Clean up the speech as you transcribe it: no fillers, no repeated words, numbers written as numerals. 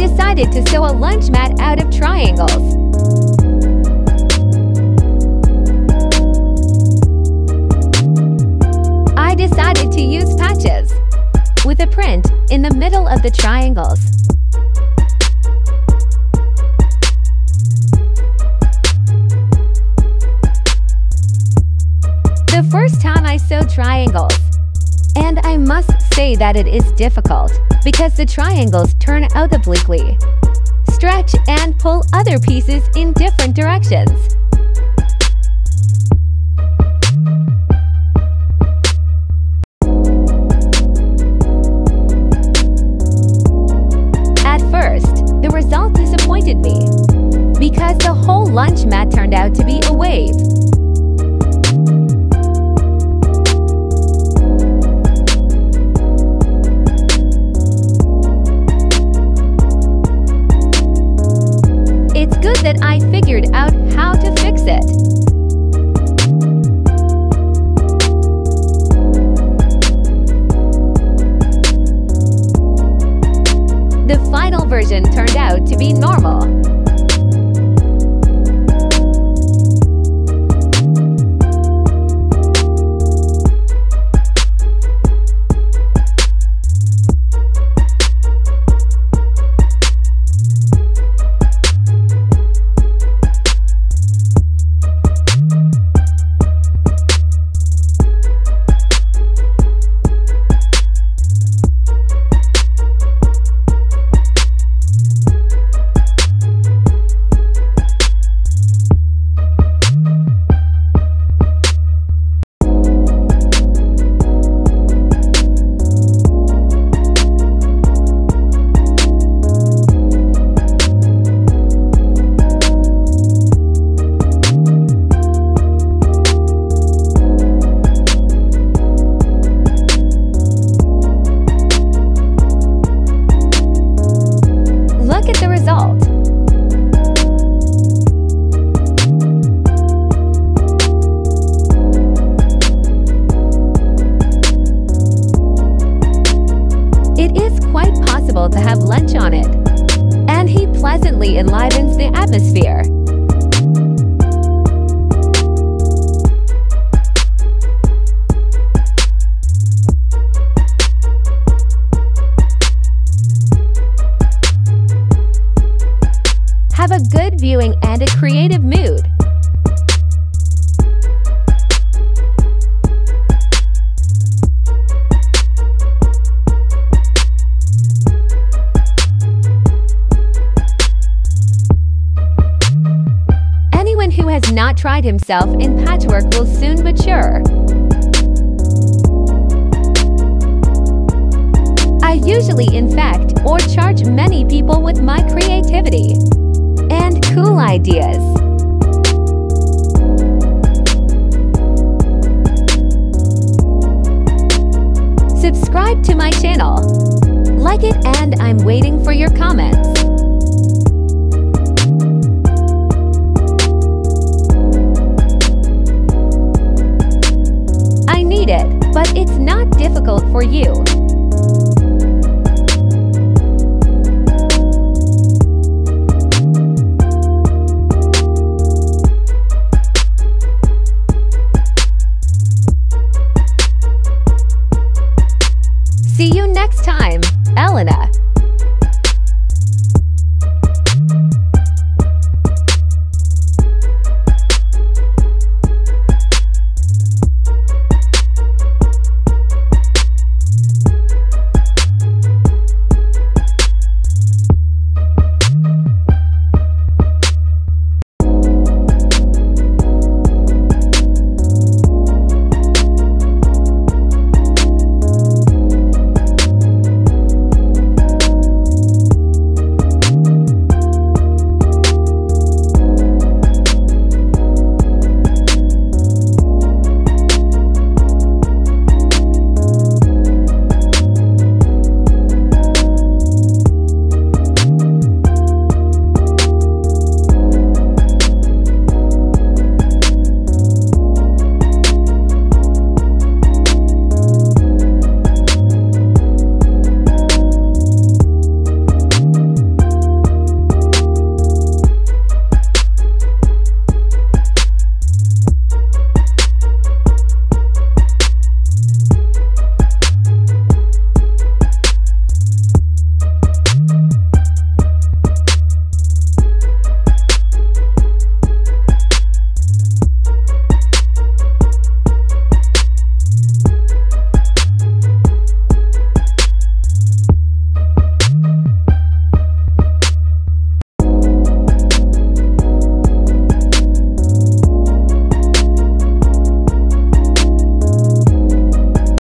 decided to sew a lunch mat out of triangles. I decided to use patches with a print in the middle of the triangles. The first time I sewed triangles, and I must say that it is difficult because the triangles turn out obliquely, stretch and pull other pieces in different directions. At first, the result disappointed me because the whole lunch mat turned out to be a wave. That I figured out how to fix it. The final version turned out to be normal. To have lunch on it, and he pleasantly enlivens the atmosphere. Have a good viewing and a creative mood. Who has not tried himself in patchwork will soon but sure. I usually infect or charge many people with my creativity and cool ideas. Subscribe to my channel, like it, and I'm waiting for your comments. But it's not difficult for you. See you next time, Elena.